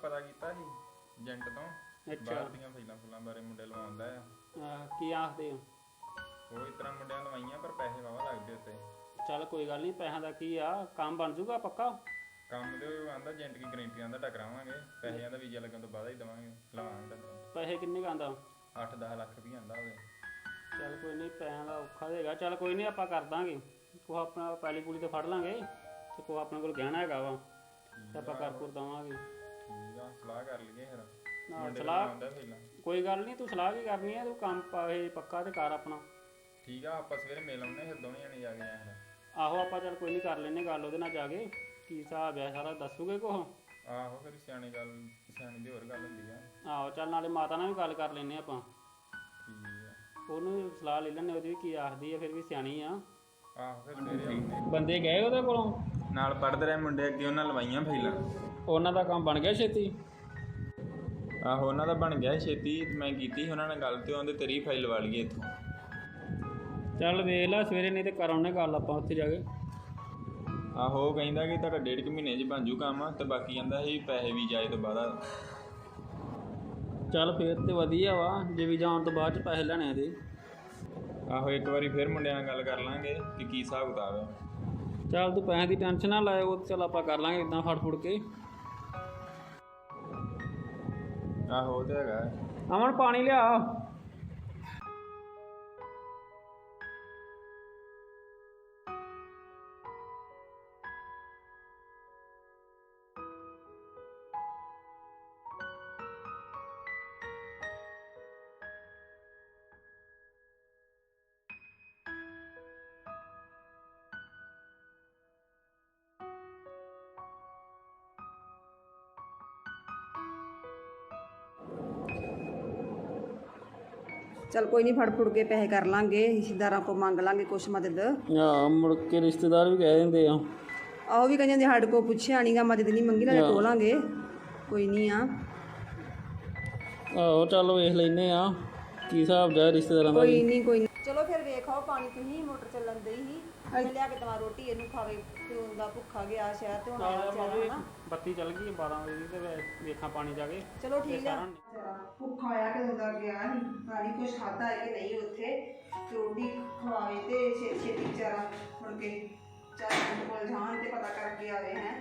ਪਤਾ ਕੀਤਾ ਸੀ ਏਜੰਟ ਤੋਂ ਅੱਛਾ। ਬਾਹਰ ਦੀਆਂ ਫੁੱਲਾਂ ਬਾਰੇ ਮੁੰਡੇ ਲਵਾਉਂਦਾ ਆ। ਕੀ ਆਖਦੇ ਹੋ? ਉਹ ਇਸ ਤਰ੍ਹਾਂ ਮੁੰਡਿਆਂ ਲਵਾਈਆਂ ਪਰ ਪੈਸੇ ਵਾਵਾ ਲੱਗਦੇ ਉੱਤੇ। ਚੱਲ ਕੋਈ ਗੱਲ ਨਹੀਂ, ਪੈਸਿਆਂ ਦਾ ਕੀ ਆ, ਕੰਮ ਬਣ ਜੂਗਾ ਪੱਕਾ। ਕੰਮ ਤੇ ਉਹ ਆਂਦਾ ਏਜੰਟ ਕੀ ਗਰੰਟੀ ਆਂਦਾ ਟਕਰਾਵਾਂਗੇ, ਪੈਸਿਆਂ ਦਾ ਵੀਜ਼ਾ ਲੱਗਣ ਤੋਂ ਬਾਅਦ ਹੀ ਦੇਵਾਂਗੇ, ਲਵਾਂਗੇ ਤੁਹਾਡਾ। ਪੈਸੇ ਕਿੰਨੇ ਕੁ ਆਂਦਾ? 8-10 ਲੱਖ ਰੁਪਈਆ ਆਂਦਾ ਹੋਵੇ। ਚੱਲ ਕੋਈ ਨਹੀਂ, ਪੈਸਿਆਂ ਦਾ ਔਖਾ ਹੈਗਾ। ਚੱਲ ਕੋਈ ਨਹੀਂ, ਆਪਾਂ ਕਰ ਦਾਂਗੇ। ਕੋਹ ਆਪਣਾ ਪੈਲੀ ਪੂਲੀ ਤੇ ਫੜ ਲਾਂਗੇ ਤੇ ਕੋਹ ਆਪਣੇ ਕੋਲ ਗਹਿਣਾ ਹੈਗਾ ਵਾ ਤੇ ਆਪਾਂ ਕਰ ਕੁਰ ਦੇਵਾਂਗੇ। ਠੀਕ ਆ, ਸਲਾਹ ਕਰ ਲਈਏ ਫਿਰ। ਨਾਲ ਸਲਾਹ ਕੋਈ ਗੱਲ ਨਹੀਂ, ਤੂੰ ਸਲਾਹ ਕੀ ਕਰਨੀ ਹੈ, ਤੂੰ ਕੰਮ ਇਹ ਪੱਕਾ ਤੇ ਕਰ ਆਪਣਾ। ਠੀਕ ਆ, ਆਪਾਂ ਸਵੇਰੇ ਮਿਲ ਆਉਂਦੇ ਫਿਰ ਦੋਵੇਂ ਜਣੇ ਜਾ ਕੇ ਆਏ। ਆਹੋ ਆਪਾਂ ਚੱਲ ਕੋਈ ਨਹੀਂ ਕਰ ਲੈਨੇ ਗੱਲ ਉਹਦੇ ਨਾਲ ਜਾ ਕੇ, ਕੀ ਹਿਸਾਬ ਆ ਸਾਰਾ ਦੱਸੂਗੇ ਕੋਹ। ਆਹੋ ਫਿਰ ਸਿਆਣੀ ਦੀ ਹੋਰ ਗੱਲ ਹੁੰਦੀ ਆ। ਆਹੋ ਚੱਲ, ਨਾਲੇ ਮਾਤਾ ਨਾਲ ਵੀ ਗੱਲ ਕਰ ਲੈਨੇ ਆਪਾਂ। ਠੀਕ ਆ, ਉਹਨੂੰ ਸਲਾਹ ਲੈ ਲੈਣੇ, ਉਹਦੀ ਵੀ ਕੀ ਆਖਦੀ ਆ, ਫਿਰ ਵੀ ਸਿਆਣੀ ਆ। ਆਹੋ ਫਿਰ ਸਵੇਰੇ ਬੰਦੇ ਗਏ ਉਹਦੇ ਕੋਲੋਂ ਨਾਲ ਪੜ੍ਹਦੇ ਰਹੇ ਮੁੰਡੇ, ਅੱਗੇ ਉਹਨਾਂ ਲਵਾਈਆਂ ਫਾਈਲਾਂ। ਉਹਨਾਂ ਦਾ ਕੰਮ ਬਣ ਗਿਆ ਛੇਤੀ? ਆਹੋ ਉਹਨਾਂ ਦਾ ਬਣ ਗਿਆ ਛੇਤੀ, ਮੈਂ ਕੀਤੀ ਸੀ ਉਹਨਾਂ ਨਾਲ ਗੱਲ ਤੇ ਉਹਦੇ ਤੇਰੀ ਫਾਈਲ ਲਵਾ ਲਈਏ ਇੱਥੋਂ। ਚੱਲ ਵੇਖ ਲੈ ਸਵੇਰੇ, ਨਹੀਂ ਤੇ ਕਰ ਆਉਣੇ ਗੱਲ ਆਪਾਂ ਉੱਥੇ ਜਾ ਕੇ। ਆਹੋ ਉਹ ਕਹਿੰਦਾ ਕਿ ਤੁਹਾਡਾ 1.5 ਮਹੀਨੇ 'ਚ ਬਣ ਜੂ ਕੰਮ, ਤੇ ਬਾਕੀ ਕਹਿੰਦਾ ਸੀ ਪੈਸੇ ਵੀ ਜਾਏ ਤੋਂ ਬਾਅਦ। ਚੱਲ ਫੇਰ ਤੇ ਵਧੀਆ ਵਾ, ਜੇ ਵੀ ਜਾਣ ਤੋਂ ਬਾਅਦ 'ਚ ਪੈਸੇ ਲੈਣੇ ਇਹਦੇ। ਆਹੋ ਇੱਕ ਵਾਰੀ ਫਿਰ ਮੁੰਡਿਆਂ ਨਾਲ ਗੱਲ ਕਰ ਲਾਂਗੇ ਕਿ ਕੀ ਹਿਸਾਬ ਕਿਤਾਬ ਹੈ। ਚੱਲ ਤੂੰ ਪੈਸੇ ਦੀ ਟੈਨਸ਼ਨ ਨਾ ਲਾਏ, ਉਹ ਚੱਲ ਆਪਾਂ ਕਰ ਲਾਂਗੇ ਇੱਦਾਂ ਫੜ ਕੇ। ਆਹੋ ਉਹ ਤਾਂ ਹੈਗਾ। ਅਮਨ ਪਾਣੀ ਲਿਆ। चल कोई नहीं, फड़ फुड़ के पैसे कर लांगे, रिश्तेदारों को मंग लांगे कुछ मदद। मुड़ के रिश्तेदार भी कह देंगे आहो भी कहें साढ़े को पुछया नहीं गा, मदद नहीं मंगी, नाले टो लांगे। कोई नहीं आ। आहो चल वेख लेने आ की हिसाब जा रिश्तेदारां दा। कोई नहीं चलो फिर वेख आओ, पानी तुसीं मोटर चलन दई ही, मैं लिया के दवा रोटी इनू खावे, पिओ दा भुखा गया शहर ते हुण आया चल ना। बत्ती चल गई 12 बजे ते वेखां पानी जाके। चलो ठीक है। भुखा आया कि दा गया ही, पानी कुछ खादा है कि नहीं उत्थे, रोटी खवावे ते छेती बेचारा मुड़ के चल कोल जान ते पता करके आवे हैं।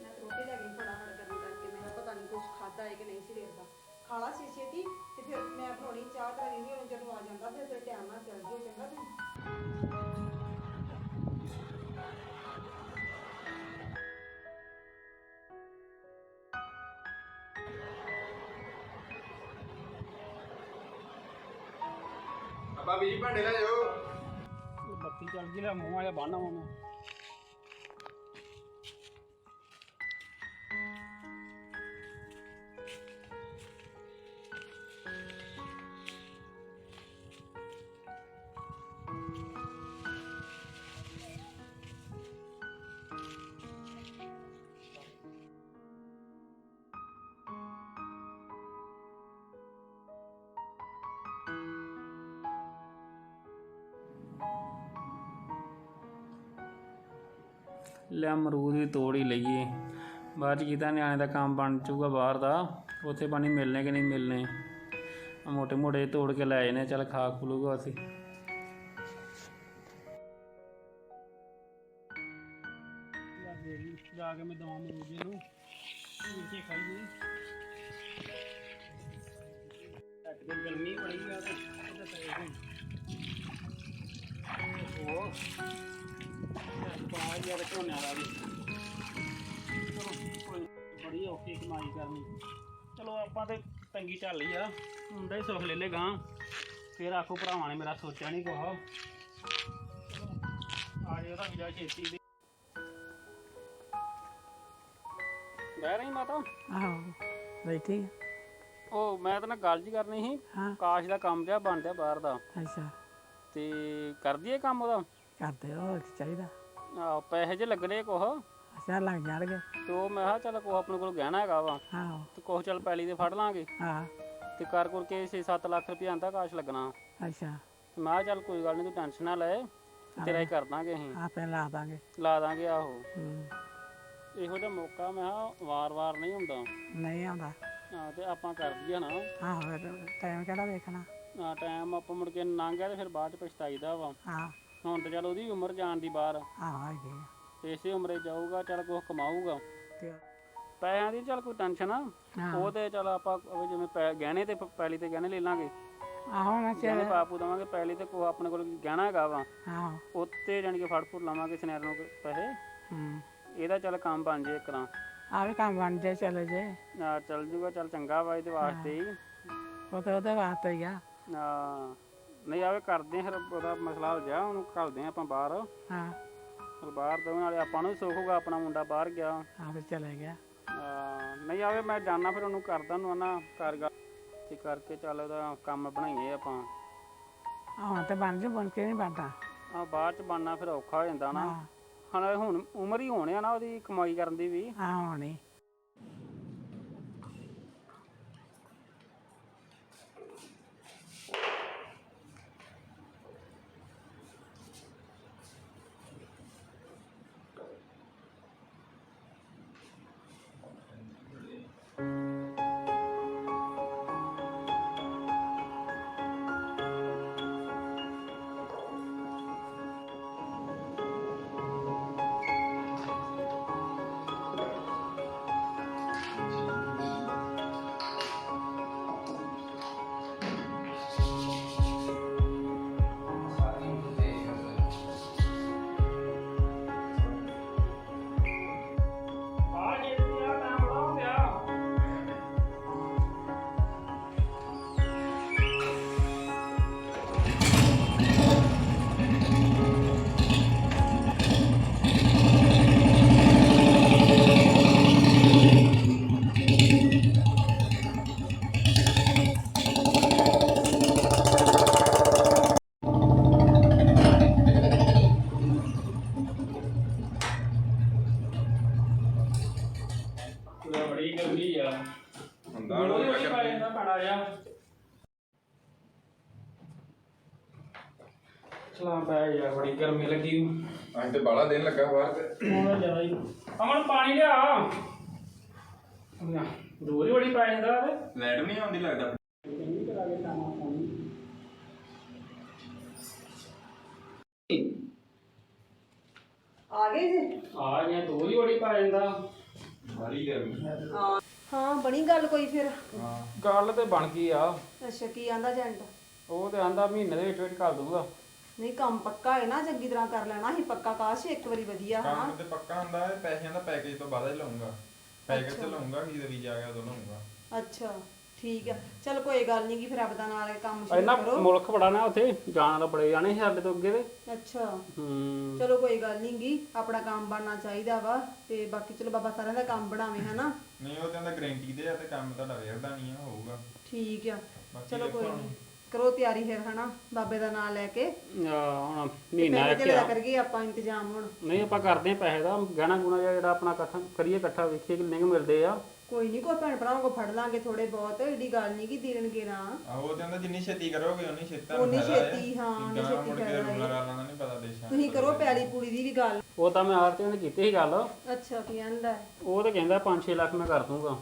मैं तो रोटी लगी फटाफट करके, मैं पता नहीं कुछ खादा है कि नहीं सवेर दा। खाला छेती ते फिर मैं बनानी चाह करी नहीं, जदों आ जांदा फिर टाइम नाल चल जिओ चंगा तुसीं। ਅੱਬਾ ਵੀ ਭਾਂਡੇ ਲੈ ਜਾਓ। बत्ती चल गई, ला मुँह वाले बन आवां मैं। ਲਿਆ ਅਮਰੂਦ ਵੀ ਤੋੜ ਹੀ ਲਈਏ, ਬਾਅਦ 'ਚ ਕੀਤਾ ਨਿਆਣੇ ਦਾ ਕੰਮ ਬਣ ਜੂਗਾ ਬਾਹਰ ਦਾ, ਉੱਥੇ ਪਾਣੀ ਮਿਲਣੇ ਕਿ ਨਹੀਂ ਮਿਲਣੇ। ਮੋਟੇ ਮੋਟੇ ਤੋੜ ਕੇ ਲੈ ਜਾਣੇ, ਚੱਲ ਖਾ ਖੂ ਲੂਗਾ ਅਸੀਂ। ਜਾ ਕੇ ਮੈਂ ਦਵਾਂ ਮਰੂਦ ਨੂੰ ਨੀਚੇ ਖਾਈਏ। ਘੱਟ ਕੇ ਗਰਮੀ ਬੜੀ ਆ ਤੇ ਬਾਹਰ ਯਾਰ ਝੋਨੇ ਵਾਲਾ ਵੀ ਚਲੋ ਬੜੀ ਔਖੀ ਕਮਾਈ ਕਰਨੀ। ਚਲੋ ਆਪਾਂ ਤੇ ਤੰਗੀ ਝੱਲੀ ਆ, ਮੁੰਡਾ ਹੀ ਸੁੱਖ ਲੈ ਲੇਗਾ, ਫਿਰ ਆਖੋ ਭਰਾਵਾਂ ਨੇ ਮੇਰਾ ਸੋਚਿਆ ਨਹੀਂ ਕੁਛ। ਆ ਜੇ ਉਹਦਾ ਵੀਜ਼ਾ ਛੇਤੀ ਦੇ। ਬਹਿ ਰਹੀ ਮਾਤਾ? ਆਹੋ ਬੈਠੀ। ਉਹ ਮੈਂ ਤਾਂ ਨਾ ਗੱਲ ਜੀ ਕਰਨੀ ਸੀ, ਹਾਂ ਕਾਸ਼ ਦਾ ਕੰਮ ਜਿਹਾ ਬਣ ਗਿਆ ਬਾਹਰ ਦਾ, ਅੱਛਾ ਤੇ ਕਰ ਦਈਏ ਕੰਮ ਉਹਦਾ? ਕਰਦੇ ਹੋ ਚਾਹੀਦਾ। ਆਹੋ ਪੈਸੇ ਜੇ ਲੱਗਣੇ ਕੁਛ, ਅੱਛਾ ਲੱਗ ਜਾਣਗੇ। ਤੇ ਉਹ ਮੈਂ ਕਿਹਾ ਚੱਲ ਕੁਛ ਆਪਣੇ ਕੋਲ ਗਹਿਣਾ ਹੈਗਾ ਵਾ, ਆਹੋ ਤੇ ਕੁਛ ਚੱਲ ਪੈਲੀ ਦੇ ਫੜ ਲਾਂਗੇ, ਹਾਂ ਤੇ ਕਰ ਕੁਰ ਕੇ 6-7 ਲੱਖ ਰੁਪਇਆ ਆਂਦਾ ਕਾਸ਼ ਲੱਗਣਾ। ਅੱਛਾ ਤੇ ਮੈਂ ਕਿਹਾ ਚੱਲ ਕੋਈ ਗੱਲ ਨਹੀਂ, ਤੂੰ ਟੈਨਸ਼ਨ ਨਾ ਲੈ, ਤੇਰਾ ਹੀ ਕਰ ਦਾਂਗੇ ਅਸੀਂ, ਆਪੇ ਲਾ ਦਾਂਗੇ। ਲਾ ਦਾਂਗੇ। ਆਹੋ ਇਹੋ ਜਿਹਾ ਮੌਕਾ ਮੈਂ ਕਿਹਾ ਵਾਰ-ਵਾਰ ਨਹੀਂ ਹੁੰਦਾ। ਨਹੀਂ ਆਉਂਦਾ। ਤੇ ਆਪਾਂ ਕਰ ਦਈਏ ਨਾ। ਆਹੋ ਟਾਈਮ ਕਿਹੜਾ ਵੇਖਣਾ। ਟਾਈਮ ਆਪਾਂ ਮੁੜ ਕੇ ਲੰਘ ਗਿਆ ਤੇ ਫਿਰ ਬਾਅਦ 'ਚ ਪਛਤਾਈਦਾ ਵਾ। ਹਾਂ ਹੁਣ ਤੇ ਚੱਲ ਉਹਦੀ ਉਮਰ ਜਾਣ ਦੀ ਬਾਹਰ, ਆਹੋ ਹੈਗੀ ਆ। ਤੇ ਇਸੇ ਉਮਰੇ ਜਾਊਗਾ, ਚੱਲ ਕੁਛ ਕਮਾਊਗਾ। ਤੇ ਪੈਸਿਆਂ ਦੀ ਚੱਲ ਕੋਈ ਟੈਨਸ਼ਨ ਆ, ਹਾਂ। ਉਹ ਤੇ ਚੱਲ ਆਪਾਂ ਜਿਵੇਂ ਗਹਿਣੇ ਤੇ ਪੈਲੀ ਤੇ ਗਹਿਣੇ ਲੈ ਲਾਂਗੇ, ਆਹੋ ਨਾ ਗਹਿਣੇ ਪਾਪੂ ਦੇਵਾਂਗੇ, ਪੈਲੀ ਤੇ ਕੋ ਆਪਣੇ ਕੋਲ ਗਹਿਣਾ ਹੈਗਾ ਵਾ, ਆਹੋ। ਉੱਤੇ ਜਾਣੀ ਕਿ ਫੜ ਫੁੜ ਲਾਵਾਂਗੇ ਸਨੈਰ ਨੂੰ ਪੈਸੇ। ਇਹਦਾ ਚੱਲ ਕੰਮ ਬਣ ਜੇ ਇੱਕ ਤਰ੍ਹਾਂ। ਆ ਵੀ ਕੰਮ ਬਣ ਜੇ ਚਲੇ ਜੇ। ਚੱਲ ਜੂਗਾ, ਚੱਲ ਚੰਗਾ ਵਾ ਇਹਦੇ ਵਾਸਤੇ ਹੀ। ਉਹ ਤਾਂ ਉਹਦੇ ਵਾਸਤੇ ਹੀ ਆ। ਨਹੀਂ ਆਵੇ ਕਰਦੇ ਆ ਫਿਰ ਉਹਦਾ ਮਸਲਾ ਹੋ ਜਾ, ਉਹਨੂੰ ਘੱਲਦੇ ਆ ਆਪਾਂ ਬਾਹਰ। ਹਾਂ ਫਿਰ ਬਾਹਰ ਦੋਵੇਂ ਨਾਲੇ ਆਪਾਂ ਨੂੰ ਵੀ ਸੁੱਖ ਹੋਊਗਾ, ਆਪਣਾ ਮੁੰਡਾ ਬਾਹਰ ਗਿਆ। ਆ ਫਿਰ ਚਲੇ ਗਿਆ। ਨਹੀਂ ਆਵੇ ਮੈਂ ਜਾਣਾ, ਫਿਰ ਉਹਨੂੰ ਕਰਦਾ ਉਹਨੂੰ ਨਾ ਕਾਰਗਾ ਤੇ ਕਰਕੇ ਚੱਲ ਉਹਦਾ ਕੰਮ ਬਣਾਈਏ ਆਪਾਂ। ਹੁਣ ਤੇ ਬਣ ਜੇ, ਬਣ ਕੇ ਨਹੀਂ ਬਣਦਾ। ਬਾਅਦ ਚ ਬਣਨਾ ਫਿਰ ਔਖਾ ਹੋ ਜਾਂਦਾ ਨਾ। ਹੁਣ ਉਮਰ ਹੀ ਹੋਣੀ ਆ ਨਾ ਉਹਦੀ ਕਮਾਈ ਕਰਨ ਦੀ ਵੀ। ਹਾਂ ਹੋਣੀ। ਬੜੀ ਗਰਮੀ ਆ ਹੁੰਦਾ ਚਲਾ ਪੈ ਯਾਰ, ਬੜੀ ਗਰਮੀ ਲੱਗੀ। ਅੱਜ ਤੇ ਬਾਲਾ ਦਿਨ ਲੱਗਾ ਬਾਹਰ ਤੇ ਹੋਰ ਜ਼ਿਆਦਾ ਹੀ। ਅਮਨ ਪਾਣੀ ਲਿਆ। ਦੂਰ ਹੀ ਬੜੀ ਪੈ ਜਾਂਦਾ। ਲਾਈਟ ਨਹੀਂ ਆਉਂਦੀ ਲੱਗਦਾ। ਆ ਗਏ ਜੀ? ਆ ਗਿਆ, ਦੂਰ ਹੀ ਬੜੀ ਪੈ ਜਾਂਦਾ। ਬਾਰੀ ਗਰਮੀ। ਹਾਂ ਬਣੀ ਗੱਲ ਕੋਈ ਫਿਰ? ਗੱਲ ਤੇ ਬਣ ਗਈ ਆ। ਅੱਛਾ ਕੀ ਆਂਦਾ ਏਜੰਟ? ਉਹ ਤੇ ਆਂਦਾ ਮਹੀਨੇ ਦੇ ਵਿੱਚ ਕਰ ਦੂਗਾ। ਨਹੀਂ ਕੰਮ ਪੱਕਾ ਹੈ ਨਾ, ਚੰਗੀ ਤਰ੍ਹਾਂ ਕਰ ਲੈਣਾ ਸੀ ਪੱਕਾ। ਕਾਸ਼ ਇੱਕ ਵਾਰੀ ਵਧੀਆ। ਹਾਂ ਕੰਮ ਤੇ ਪੱਕਾ ਹੁੰਦਾ ਹੈ, ਪੈਸਿਆਂ ਦਾ ਪੈਕੇਜ ਤੋਂ ਬਾਅਦ ਹੀ ਲਵਾਂਗਾ। ਪੈਕੇਜ ਤੇ ਲਵਾਂਗਾ, ਵੀਜ਼ਾ ਵੀਜ਼ਾ ਆ ਗਿਆ ਉਦੋਂ ਲਵਾਂਗਾ। ਅੱਛਾ ਠੀਕ ਆ, ਚਲ ਕੋਈ ਗੱਲ ਨਹੀਂ, ਫਿਰ ਰੱਬ ਦਾ ਨਾਲ ਕੰਮ ਸ਼ੁਰੂ ਇਹਨਾਂ ਕਰੋ। ਮੁਲਕ ਬੜਾ ਨਾ, ਉੱਥੇ ਜਾਣ ਵਾਲਾ ਬੜੇ ਜਾਣੇ ਸੀ ਸਾਡੇ ਤੋਂ ਅੱਗੇ ਦੇ। ਅੱਛਾ ਹੂੰ ਚਲੋ ਕੋਈ ਗੱਲ ਨਹੀਂ ਗੀ, ਆਪਣਾ ਕੰਮ ਬਣਨਾ ਚਾਹੀਦਾ ਵਾ। ਤੇ ਬਾਕੀ ਚਲੋ ਬਾਬਾ ਸਾਰਿਆਂ ਦਾ ਕੰਮ ਬਣਾਵੇ ਹਨਾ। ਨਹੀਂ ਉਹ ਕਹਿੰਦਾ ਗਾਰੰਟੀ ਦੇ ਆ ਤੇ ਕੰਮ ਤੁਹਾਡਾ ਵੇਰਦਾ ਨਹੀਂ ਆ, ਹੋਊਗਾ। ਠੀਕ ਆ ਬਾਕੀ ਚਲੋ ਕੋਈ ਦੇਖੋ ਨਹੀਂ, ਕਰੋ ਤਿਆਰੀ ਫਿਰ ਹਨਾ, ਬਾਬੇ ਦਾ ਨਾਮ ਲੈ ਕੇ। ਹੁਣ ਮਹੀਨਾ ਪੈਸੇ ਇੱਕ ਦਾ ਆ। ਕਰੀਏ ਆਪਾਂ ਇੰਤਜ਼ਾਮ ਹੁਣ। ਨਹੀਂ ਆਪਾਂ ਕਰਦੇ ਆ ਪੈਸੇ ਦਾ, ਗਹਿਣਾ ਗੁਣਾ ਜਿਹੜਾ ਆਪਣਾ ਇਕੱਠਾ ਕਰੀਏ, ਇਕੱਠਾ ਵੇਖੀਏ ਕਿੰਨੇ ਕੁ ਮਿਲਦੇ ਆ। ਕੋਈ ਨਹੀਂ, ਕੋਈ ਭੈਣ ਭਰਾਵਾਂ ਕੋ ਫੜ ਲਾਂਗੇ ਥੋੜੇ ਬਹੁਤ, ਏਡੀ ਗੱਲ ਨਹੀਂ ਕਿ ਦੇਣਗੇ ਨਾ। ਆਹੋ ਉਹ ਕਹਿੰਦਾ ਜਿੰਨੀ ਛੇਤੀ ਕਰੋਗੇ ਉਨੀ ਛੇਤੀ ਉਨੀ ਛੇਤੀ, ਹਾਂ, ਉਨੀ ਛੇਤੀ ਮੁੜ ਕੇ ਫਾਇਦਾ ਰੂਲਾਂ ਗਾਲਾਂ ਦਾ ਨਹੀਂ ਪਤਾ ਦੇਸ਼ਾਂ ਤੁਸੀਂ ਕਰੋ ਪੈਲੀ ਪੂੜੀ ਦੀ ਵੀ ਗੱਲ। ਉਹ ਤਾਂ ਮੈਂ ਆਰਤੀ ਨੇ ਕੀਤੀ ਸੀ ਗੱਲ। ਅੱਛਾ ਕੀ ਕਹਿੰਦਾ? ਉਹ ਤਾਂ ਕਹਿੰਦਾ 5-6 ਲੱਖ ਮੈਂ ਕਰ ਦੂੰਗਾ।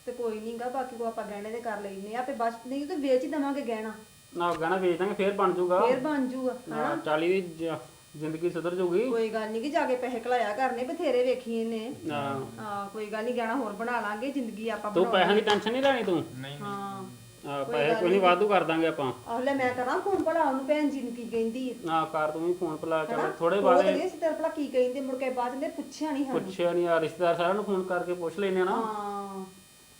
ਤੇ ਕੋਈ ਨਹੀਂਗਾ, ਬਾਕੀ ਕੋ ਆਪਾਂ ਗਹਿਣੇ ਦੇ ਕਰ ਲੈਨੇ ਆ, ਤੇ ਬਸ ਨਹੀਂ ਤੇ ਵੇਚ ਹੀ ਦਵਾਂਗੇ ਗਹਿਣਾ, ਨਾ ਗਹਿਣਾ ਵੇਚ ਦਾਂਗੇ, ਫੇਰ ਬਣ ਜਾਊਗਾ। ਫੇਰ ਬਣ ਜੂਗਾ ਹਨਾ। 40 ਦੀ ਜ਼ਿੰਦਗੀ ਸੁਧਰ ਜਾਊਗੀ। ਕੋਈ ਗੱਲ ਨਹੀਂ ਕਿ ਜਾ ਕੇ ਪੈਸੇ ਘਲਾਇਆ ਕਰਨੇ, ਬਥੇਰੇ ਵੇਖੀਏ ਨੇ। ਹਾਂ ਹਾਂ ਕੋਈ ਗੱਲ ਨਹੀਂ, ਗਹਿਣਾ ਹੋਰ ਬਣਾ ਲਾਂਗੇ, ਜ਼ਿੰਦਗੀ ਆਪਾਂ ਤੂੰ ਬਣਾਉਣੀ। ਪੈਸਿਆਂ ਦੀ ਟੈਨਸ਼ਨ ਨਹੀਂ ਲੈਣੀ ਤੂੰ। ਨਹੀਂ ਹਾਂ ਪੈਸੇ ਕੋਈ ਨਹੀਂ, ਵਾਧੂ ਕਰ ਦਾਂਗੇ ਆਪਾਂ। ਆਹ ਲੈ ਮੈਂ ਕਰਾਂ ਫੋਨ ਭਲਾ ਉਹਨੂੰ, ਭੈਣ ਜੀ ਨੂੰ ਕੀ ਕਹਿੰਦੀ ਹੈ? ਨਾ ਕਰ ਤੂੰ ਵੀ ਫੋਨ ਪਲਾ, ਚੱਲ ਥੋੜੇ ਉਹ ਬਾਅਦ ਤਾਂ ਨਹੀਂ ਸਿੱਧਾ ਭਲਾ ਕੀ ਕਹਿੰਦੇ, ਮੁੜ ਕੇ ਬਾਅਦ ਨੇ ਪੁੱਛਿਆ ਨਹੀਂ ਸਾਨੂੰ। ਪੁੱਛਿਆ ਨਹੀਂ ਆ, ਰਿਸ਼ਤੇਦਾਰ ਸਾਰਿਆਂ ਨੂੰ ਫੋਨ ਕਰਕੇ ਪੁੱਛ ਲੈਨੇ ਆ ਨਾ ਹਾਂ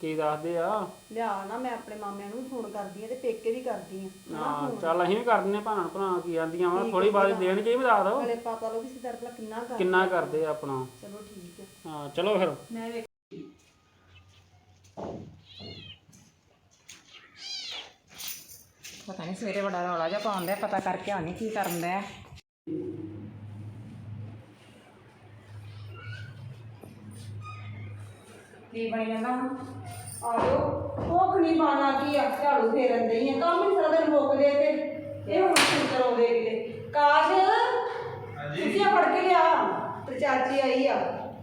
ਕੀ ਦੱਸਦੇ ਆ। ਲਿਆ ਨਾ, ਮੈਂ ਆਪਣੇ ਮਾਮਿਆਂ ਨੂੰ ਵੀ ਫੋਨ ਕਰਦੀ ਆ ਤੇ ਪੇਕੇ ਵੀ ਕਰਦੀ ਆ। ਹਾਂ ਚੱਲ ਅਸੀਂ ਵੀ ਕਰ ਦਿੰਦੇ ਭਾਣ ਭਰਾ ਕੀ ਆਂਦੀਆਂ ਵਾ, ਥੋੜੀ ਬਾਅਦ ਦੇਣ ਜੇ ਵੀ ਦੱਸ ਦੋ ਹਲੇ ਪਾਪਾ ਲੋਕ ਸਿੱਧਾ ਭਲਾ ਕਿੰਨਾ ਕਰ। ਕਿੰਨਾ ਕਰਦੇ ਆ ਆਪਣਾ। ਚਲੋ ਠੀਕ ਹੈ, ਹਾਂ ਚਲੋ ਫਿਰ। ਮੈਂ ਵੇਖ ਪਤਾ ਨਹੀਂ ਸਵੇਰੇ ਬੜਾ ਰੌਲਾ ਜਿਹਾ ਪਾਉਂਦਾ, ਪਤਾ ਕਰਕੇ ਆਉਣੀ ਕੀ ਕਰਨ ਦਾ। ਕੀ ਬਣੀ ਜਾਂਦਾ ਹੁਣ? ਆਜੋ ਭੁੱਖ ਨਹੀਂ ਪਾਣਾ ਕੀ ਆ, ਝਾੜੂ ਫੇਰਨ ਦਈ ਆ, ਕੰਮ ਹੀ ਸਾਰਾ ਦਿਨ ਮੁੱਕਦੇ ਤੇ ਇਹ ਹੁਣ ਕੀ ਕਰਾਉਂਦੇ ਕਿਤੇ। ਕਾਸ਼ ਹਾਂਜੀ ਤੁਸੀਂ ਫੜ ਕੇ ਲਿਆ, ਤੇ ਚਾਚੀ ਆਈ ਆ।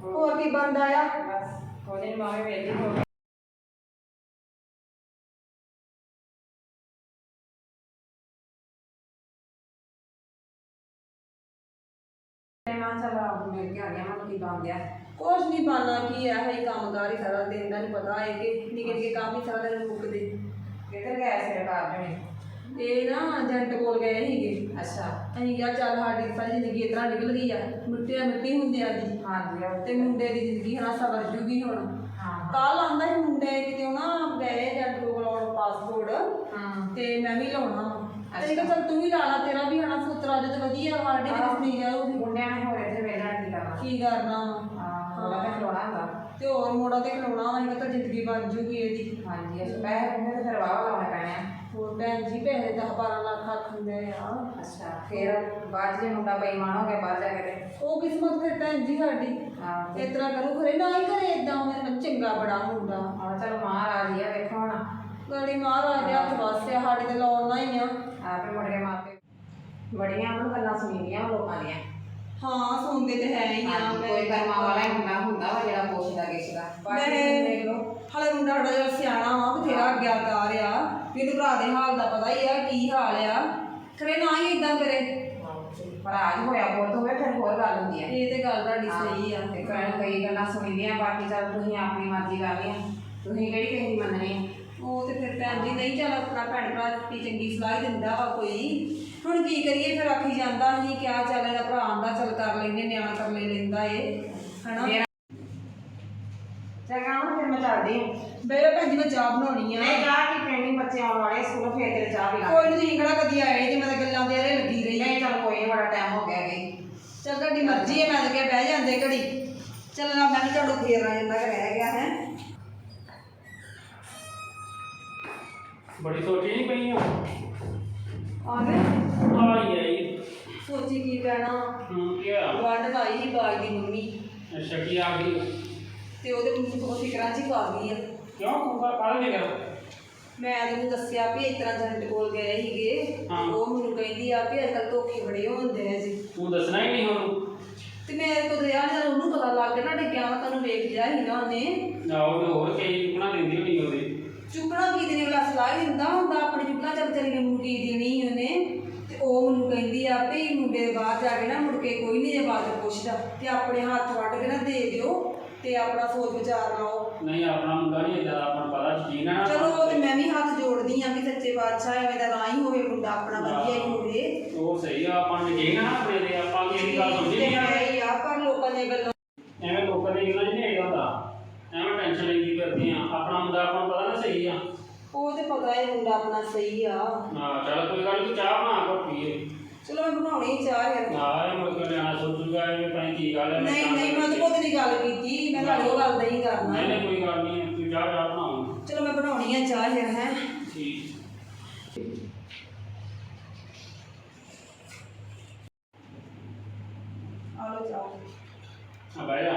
ਹੋਰ ਕੀ ਬਣਦਾ ਆ? ਬਸ ਕੋਈ ਨਹੀਂ ਮਾਵੇਂ ਵੇਲੀ ਹੋ ਗਈ। ਮੈਂ ਚਲ ਆਪ ਮਿਲ ਕੇ ਆ ਗਿਆ ਮੈਂ ਕੀ ਬਣ ਗਿਆ। ਕੁਛ ਨਹੀਂ ਬਣਨਾ ਕੀ ਆ, ਹੈ ਕੰਮਕਾਰ ਹੀ ਸਾਰਾ ਦਿਨ ਦਾ ਨਹੀਂ ਪਤਾ ਹੈ ਕਿ ਨਿੱਕੇ ਨਿੱਕੇ ਕੰਮ ਹੀ ਸਾਰਾ ਦਿਨ ਮੁੱਕਦੇ। ਕਿੱਧਰ ਗਏ ਸਿਰ ਕਰ ਜਣੇ? ਇਹ ਨਾ ਏਜੰਟ ਕੋਲ ਗਏ ਸੀਗੇ। ਅੱਛਾ। ਅਸੀਂ ਕਿਹਾ ਚੱਲ ਸਾਡੀ ਸਾਰੀ ਜ਼ਿੰਦਗੀ ਇਸ ਤਰ੍ਹਾਂ ਨਿਕਲ ਗਈ ਆ, ਮਿੱਟੀ ਹੁੰਦੀ ਆ ਜੀ, ਹਾਂਜੀ ਤੇ ਮੁੰਡੇ ਦੀ ਜ਼ਿੰਦਗੀ ਹਨਾ ਸਵਰ ਜੂਗੀ ਹੁਣ। ਹਾਂ ਕੱਲ ਆਂਦਾ ਸੀ ਮੁੰਡੇ ਕਿਤੇ ਨਾ ਗਏ ਏਜੰਟ ਕੋਲ ਲਾਉਣ ਪਾਸਪੋਰਟ, ਹਾਂ ਤੇ ਮੈਂ ਵੀ ਲਾਉਣਾ ਵਾ। ਤੇ ਚੱਲ ਤੂੰ ਵੀ ਲਾ ਲਾ, ਤੇਰਾ ਵੀ ਹਨਾ ਸੁਤਰਾ ਜਦ ਵਧੀਆ ਸਾਡੇ ਵੀ ਨਹੀਂ ਜਾਊਗੀ। ਮੁੰਡਿਆਂ ਨੇ ਹੋਰ ਇੱਥੇ ਵੇਲਾ ਕੀ ਕਰਨਾ। ਕੀ ਕਰਨਾ ਹਾਂ ਉਹਦਾ ਤੇ ਖਲੋਣਾ ਹੁੰਦਾ। ਤੇ ਹੋਰ ਮੋੜਾ ਤੇ ਖਲੋਣਾ ਵਾ, ਤਾਂ ਜ਼ਿੰਦਗੀ ਬਣ ਜੂਗੀ ਇਹਦੀ। ਹਾਂਜੀ ਅਸੀਂ ਪੈਸੇ ਪੂਸੇ ਤੇ ਫਿਰ ਵਾਹ ਲਾਉਣੇ ਪੈਣੇ ਆ। ਹੋਰ ਭੈਣ ਜੀ ਪੈਸੇ 10-12 ਲੱਖ ਆਖੰਦੇ ਆ। ਅੱਛਾ ਫਿਰ ਬਾਅਦ ਜੇ ਮੁੰਡਾ ਬੇਈਮਾਨ ਹੋ ਗਿਆ ਬਾਹਰ ਜਾ ਕੇ ਤੇ ਉਹ ਕਿਸਮਤ ਫਿਰ ਭੈਣ ਜੀ ਸਾਡੀ ਹਾਂ ਇਸ ਤਰ੍ਹਾਂ ਕਰੂ ਖਰੇ ਨਾ ਹੀ ਕਰੇ ਏਦਾਂ। ਮੇਰੇ ਨਾਲ ਚੰਗਾ ਬੜਾ ਮੁੰਡਾ, ਹਾਂ ਚਲੋ ਮਹਾਰਾਜ ਹੀ ਆ ਵੇਖੋ ਹੁਣ ਗਾੜੀ ਮਹਾਰਾਜ ਦੇ ਹੱਥ ਵਾਸਿਆ, ਸਾਡੇ ਤੇ ਲਾਉਣਾ ਹੀ ਆ। ਆਪੇ ਮੁੜ ਕੇ ਮਾਪੇ ਬੜੀਆਂ ਉਹਨੂੰ ਗੱਲਾਂ ਸੁਣੀਆਂ ਲੋਕਾਂ ਦੀਆਂ। ਹਾਂ ਸੁਣਦੇ ਤੇ ਹੈ ਹੀ ਆ। ਕੋਈ ਕਰਮਾਂ ਵਾਲਾ ਹੀ ਹੁੰਦਾ ਵਾ ਜਿਹੜਾ ਪੁੱਛਦਾ ਕਿਸਦਾ। ਮੈਂ ਦੇਖ ਲਓ ਹਾਲੇ ਮੁੰਡਾ ਸਾਡਾ ਜਿਹੜਾ ਸਿਆਣਾ ਵਾ, ਬਥੇਰਾ ਗਿਆਕਾਰ ਆ, ਮੈਨੂੰ ਭਰਾ ਦੇ ਹਾਲ ਦਾ ਪਤਾ ਹੀ ਆ ਕੀ ਹਾਲ ਆ। ਖਰੇ ਨਾ ਹੀ ਏਦਾਂ ਕਰੇ। ਭਰਾ ਹੋਇਆ ਬਹੁਤ ਹੋਵੇ ਫਿਰ ਹੋਰ ਗੱਲ ਹੁੰਦੀ ਆ। ਇਹ ਤੇ ਗੱਲ ਤੁਹਾਡੀ ਸਹੀ ਆ। ਤੇ ਕਈ ਗੱਲਾਂ ਸੁਣੀਆਂ, ਬਾਕੀ ਚੱਲ ਤੁਸੀਂ ਆਪਣੀ ਮਰਜ਼ੀ ਕਰ ਲਿਆ, ਤੁਸੀਂ ਕਿਹੜੀ ਕਿਸੇ ਦੀ ਮੰਨਣੀ ਆ। ਉਹ ਤੇ ਫਿਰ ਭੈਣ ਜੀ ਨਹੀਂ, ਚੱਲ ਆਪਣਾ ਭੈਣ ਭਰਾ ਦੀ ਚੰਗੀ ਸਲਾਹ ਹੀ ਦਿੰਦਾ ਵਾ ਕੋਈ। ਹੁਣ ਕੀ ਕਰੀਏ, ਫਿਰ ਆਖੀ ਜਾਂਦਾ ਅਸੀਂ ਕਿਆ ਚੱਲ ਇਹਦਾ ਭਰਾ ਆਂਦਾ ਚੱਲ ਕਰ ਲੈਂਦੇ, ਨਿਆਣਾ ਕਰ ਲੈਂਦਾ ਏ ਹਨਾ। ਚੰਗਾ ਹੁਣ ਫਿਰ ਮੈਂ ਚੱਲਦੀ ਹਾਂ। ਬੇ ਭੈਣ ਜੀ ਮੈਂ ਚਾਹ ਬਣਾਉਣੀ ਆ। ਨਹੀਂ ਚਾਹ ਕੀ ਪੀਣੀ, ਬੱਚੇ ਆਉਣ ਵਾਲੇ ਸਕੂਲੋਂ, ਫੇਰ ਤੇਰੇ ਚਾਹ ਵੀ ਲਾ। ਕੋਈ ਨਹੀਂ, ਤੁਸੀਂ ਕਿਹੜਾ ਕਦੀ ਆਏ ਜੇ, ਮੈਂ ਤਾਂ ਗੱਲਾਂ ਦੇ ਆਰੇ ਲੱਗੀ ਰਹੀ। ਨਹੀਂ ਚੱਲ ਕੋਈ ਨਹੀਂ, ਬੜਾ ਟਾਈਮ ਹੋ ਗਿਆ ਗਈ। ਚੱਲ ਤੁਹਾਡੀ ਮਰਜ਼ੀ ਹੈ, ਮੈਂ ਤਾਂ ਕਿਹਾ ਬਹਿ ਜਾਂਦੇ ਘੜੀ। ਚੱਲ ਨਾ ਮੈਂ ਵੀ ਤੁਹਾਨੂੰ ਫੇਰ ਆ ਜਾਂਦਾ ਕਿ ਰਹਿ ਗਿਆ ਹੈ। ਬੜੀ ਸੋਚੀ ਨਹੀਂ ਪਈ ਆ ਆਵੇਂ ਆਈ ਆਈ ਸੋਚੀ ਕੀ ਕਹਿਣਾ, ਕੀ ਆ ਗਾਰਡਨ ਆਈ ਸੀ ਬਾਜ ਦੀ ਮੰਮੀ, ਅੱਛਾ ਕੀ ਆ ਗਈ ਤੇ ਉਹਦੇ ਮੈਨੂੰ ਬਹੁਤ ਫਿਕਰਾਂ ਚ ਹੀ ਪਾ ਗਈ ਆ। ਕਿਉਂ ਕਾਹਦਾ ਫਿਕਰ? ਮੈਂ ਉਹਨੂੰ ਦੱਸਿਆ ਵੀ ਇਸ ਤਰ੍ਹਾਂ ਏਜੰਟ ਕੋਲ ਗਏ ਸੀਗੇ। ਹਾਂ। ਉਹ ਮੈਨੂੰ ਕਹਿੰਦੀ ਆ ਵੀ ਅੱਜ ਕੱਲ੍ਹ ਧੋਖੇ ਬੜੇ ਹੁੰਦੇ ਆ ਜੀ। ਤੂੰ ਦੱਸਣਾ ਹੀ ਨਹੀਂ ਹੁਣ। ਤੇ ਮੇਰੇ ਕੋਲ ਰਿਹਾ ਨਹੀਂ, ਉਹਨੂੰ ਪਤਾ ਲੱਗ ਗਿਆ ਨਾ, ਡਿੱਗਿਆ ਵਾ, ਤੁਹਾਨੂੰ ਵੇਖ ਲਿਆ ਸੀ ਨਾ ਉਹਨੇ। ਆਹੋ ਤੇ ਹੋਰ ਕਈ ਚੁੱਕਣਾ ਦਿੰਦੀ ਹੋਣੀ ਉਹਦੀ। ਚੁੱਕਣਾ ਕੀ ਦੇਣੀ, ਅਗਲਾ ਸਲਾਹ ਹੀ ਦਿੰਦਾ ਹੁੰਦਾ, ਆਪਣੀ ਚੁੱਕਣਾ ਚੱਲ ਚੱਲ ਮੈਨੂੰ ਕੀ ਦੇਣੀ ਸੀ ਉਹਨੇ। ਤੇ ਉਹ ਮੈਨੂੰ ਕਹਿੰਦੀ ਆ ਵੀ ਮੁੰਡੇ ਦੇ ਬਾਹਰ ਜਾ ਕੇ ਨਾ ਮੁੜ ਕੇ ਕੋਈ ਨਹੀਂ ਜੇ ਬਾਤ ਪੁੱਛਦਾ, ਤੇ ਆਪਣੇ ਹੱਥ ਵੱਢ ਕੇ ਨਾ ਦੇ ਦਿਓ, ਤੇ ਆਪਣਾ ਸੋਚ ਵਿਚਾਰ ਲਾਓ। ਨਹੀਂ ਆਪਣਾ ਮੁੰਡਾ ਨਹੀਂ ਏਦਾਂ, ਆਪਾਂ ਨੂੰ ਪਤਾ ਯਕੀਨ ਆ। ਚਲੋ ਤੇ ਮੈਂ ਵੀ ਹੱਥ ਜੋੜਦੀ ਆ ਵੀ ਸੱਚੇ ਬਾਦਸ਼ਾਹ ਐਵੇਂ ਦਾ ਨਾ ਹੀ ਹੋਵੇ, ਮੁੰਡਾ ਆਪਣਾ ਵਧੀਆ ਹੀ ਹੋਵੇ। ਉਹ ਸਹੀ ਆ, ਆਪਾਂ ਨੂੰ ਯਕੀਨ ਆ ਆਪਣੇ ਤੇ, ਆਪਾਂ ਕੀ ਗੱਲ ਸਮਝੀ ਨਹੀਂ ਆ। ਹੈ ਹੀ ਆ, ਪਰ ਲੋਕਾਂ ਦੀਆਂ ਗੱਲਾਂ ਐਵੇਂ ਲੋਕਾਂ ਦੀ ਗੱਲਾਂ 'ਚ ਨਹੀਂ ਹੈਗਾ ਹੁੰਦਾ, ਐਵੇਂ ਟੈਨਸ਼ਨ ਲੈਂਦੀ ਫਿਰਦੀ ਆ। ਆਪਣਾ ਮੁੰਡਾ ਆਪਾਂ ਨੂੰ ਪਤਾ ਨਾ ਸਹੀ ਆ। ਉਹ ਤੇ ਪਤਾ ਹੈ ਮੁੰਡਾ ਆਪਣਾ ਸਹੀ ਆ। ਹਾਂ ਚੱਲ ਕੋਈ ਗੱਲ ਨਹੀਂ, ਚਾਹ ਬਣਾ ਕੇ ਪੀਏ। ਚਲੋ ਮੈਂ ਬਣਾਉਣੀ ਚਾਹ ਫਿਰ। ਹਾਂ ਇਹ ਮੁੜ ਕੇ ਨਿਆਣਾ ਸੋਚੂਗਾ ਇਹ ਪਤਾ ਨੀ ਕੀ ਗੱਲ ਹੈ। ਨਹੀਂ ਨਹੀਂ, ਮੈਂ ਤਾਂ ਖੁਦ ਨਹੀਂ ਗੱਲ ਕੀਤੀ, ਮੈਂ ਤੁਹਾਡੇ ਉਹ ਗੱਲ ਦਾ ਹੀ ਕਰਨਾ। ਨਹੀਂ ਨਹੀਂ ਕੋਈ ਗੱਲ ਨਹੀਂ, ਤੂੰ ਚਾਹ ਬਣਾਉਂ। ਚਲੋ ਮੈਂ ਬਣਾਉਣੀ ਆ ਚਾਹ ਫਿਰ ਹੈ। ਠੀਕ ਆ ਲਓ ਚਾਹ। ਆ ਬਹਿ ਜਾ।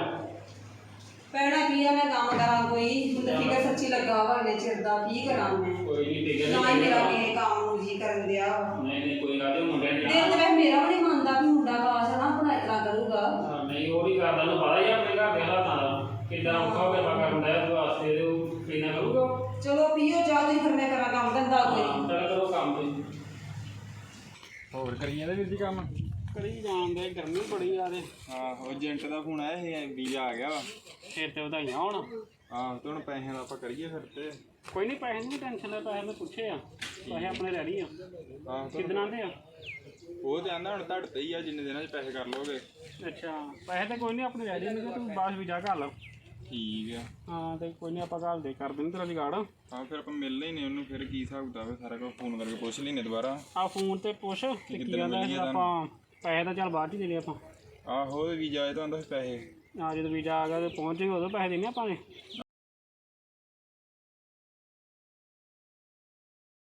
ਪੈਣਾ ਕੀ ਆ, ਮੈਂ ਕੰਮ ਕਰਾਂ ਕੋਈ, ਮੈਨੂੰ ਤਾਂ ਫਿਕਰ ਸੱਚੀ ਲੱਗਾ ਵਾ ਇੰਨੇ ਚਿਰ ਦਾ, ਕੀ ਕਰਾਂ ਮੈਂ। ਕੋਈ ਨਹੀਂ ਠੀਕ ਨਾ ਹੈ। ਹੀ ਮੇਰਾ ਕਿਸੇ ਕੰਮ ਨੂੰ ਜੀ ਕਰਨ ਦਿਆ ਵਾ। ਨਹੀਂ ਨਹੀਂ ਕੋਈ ਗੱਲ ਨਹੀਂ, ਮੁੰਡੇ ਨੇ ਦਿਲ ਤੇ ਵੈਸੇ ਮੇਰਾ ਵੀ ਨਹੀਂ ਮੰਨਦਾ ਵੀ ਮੁੰਡਾ ਕਾਸ਼ ਨਾ ਆਪਣਾ ਇਸ ਤਰ੍ਹਾਂ ਕਰੂਗਾ। ਹਾਂ, ਨਹੀਂ ਉਹ ਨਹੀਂ ਕਰਦਾ, ਉਹਨੂੰ ਪਤਾ ਹੀ ਆ ਆਪਣੇ ਘਰ ਦੇ ਹਾਲਾਤਾਂ ਦਾ, ਕਿੱਦਾਂ ਔਖਾ ਹੋ ਗਿਆ ਕਰਦਾ ਹੈ ਵਾਸਤੇ ਤੇ ਉਹ ਇੰਨਾ ਕਰੂਗਾ। ਚਲੋ ਪੀਓ ਚਾਹ, ਤੁਸੀਂ ਫਿਰ ਮੈਂ ਕਰਾਂ ਕੰਮ ਧੰਦਾ ਕੋਈ। ਚੱਲ ਕਰੋ ਕੰਮ ਤੇ। ਹੋਰ ਕਰੀ ਜਾਂਦੇ ਵੀਰ ਜੀ ਕੰਮ? ਕਰੀ ਜਾਂਦੇ, ਗਰਮੀ ਬੜੀ ਆ ਤੇ। ਆਹੋ ਏਜੰਟ ਦਾ ਫੋਨ ਆਇਆ ਸੀ, ਵੀਜ਼ਾ ਆ ਗਿਆ ਵਾ। ਫਿਰ ਤੇ ਵਧਾਈਆਂ ਹੋਣ। ਆਹੋ ਤੇ ਹੁਣ ਪੈਸਿਆਂ ਦਾ ਆਪਾਂ ਕਰੀਏ ਫਿਰ ਤੇ। ਕੋਈ ਨਹੀਂ, ਪੈਸੇ ਦੀ ਟੈਨਸ਼ਨ ਲੈ, ਪੈਸੇ ਮੈਂ ਪੁੱਛੇ ਆ, ਪੈਸੇ ਆਪਣੇ ਰੈਡੀ ਆ। ਆਹੋ ਕਿੱਦਣ ਆਉਂਦੇ ਆ? ਉਹ ਤੇ ਆਂਦਾ ਹੁਣ ਤੁਹਾਡੇ ਤੇ ਹੀ ਆ, ਜਿੰਨੇ ਦਿਨਾਂ 'ਚ ਪੈਸੇ ਕਰ ਲੋਗੇ। ਅੱਛਾ ਪੈਸੇ ਤਾਂ ਕੋਈ ਨਹੀਂ ਆਪਣੇ ਰੈਡੀ ਨਹੀਂ, ਤੂੰ ਬਾਅਦ ਵੀਜ਼ਾ ਘੱਲ ਲਾ। ਠੀਕ ਆ। ਹਾਂ ਤੇ ਕੋਈ ਨਹੀਂ, ਆਪਾਂ ਘੱਲ ਦੇ ਕਰ ਦਿੰਦੇ ਤੇਰਾ ਜੁਗਾੜ। ਹਾਂ ਫਿਰ ਆਪਾਂ ਮਿਲਣਾ ਹੀ ਨਹੀਂ ਉਹਨੂੰ, ਫਿਰ ਕੀ ਹਿਸਾਬ ਕਿਤਾਬ ਹੈ ਸਾਰਾ ਕੁਝ ਫੋਨ ਕਰਕੇ ਪੁੱਛ ਲੈਨੇ ਦੁਬਾਰਾ। ਆ ਫੋਨ ਤੇ ਪੁੱਛ ਤੇ ਕੀ ਆਂਦਾ ਆਪਾਂ ਪੈਸੇ ਤਾਂ ਚੱਲ ਬਾਅਦ 'ਚ ਹੀ ਦੇਣੇ ਆਪਾਂ। ਆਹੋ ਵੀਜ਼ਾ ਆਏ ਤਾਂ ਆਂਦਾ ਪੈਸੇ। ਆ ਜਦੋਂ ਵੀਜ਼ਾ ਆ ਗਿਆ ਤੇ ਪਹੁੰਚ ਜਾਏ ਉਦੋਂ ਪੈਸੇ ਦੇਣੇ ਆਪਾਂ ਨੇ।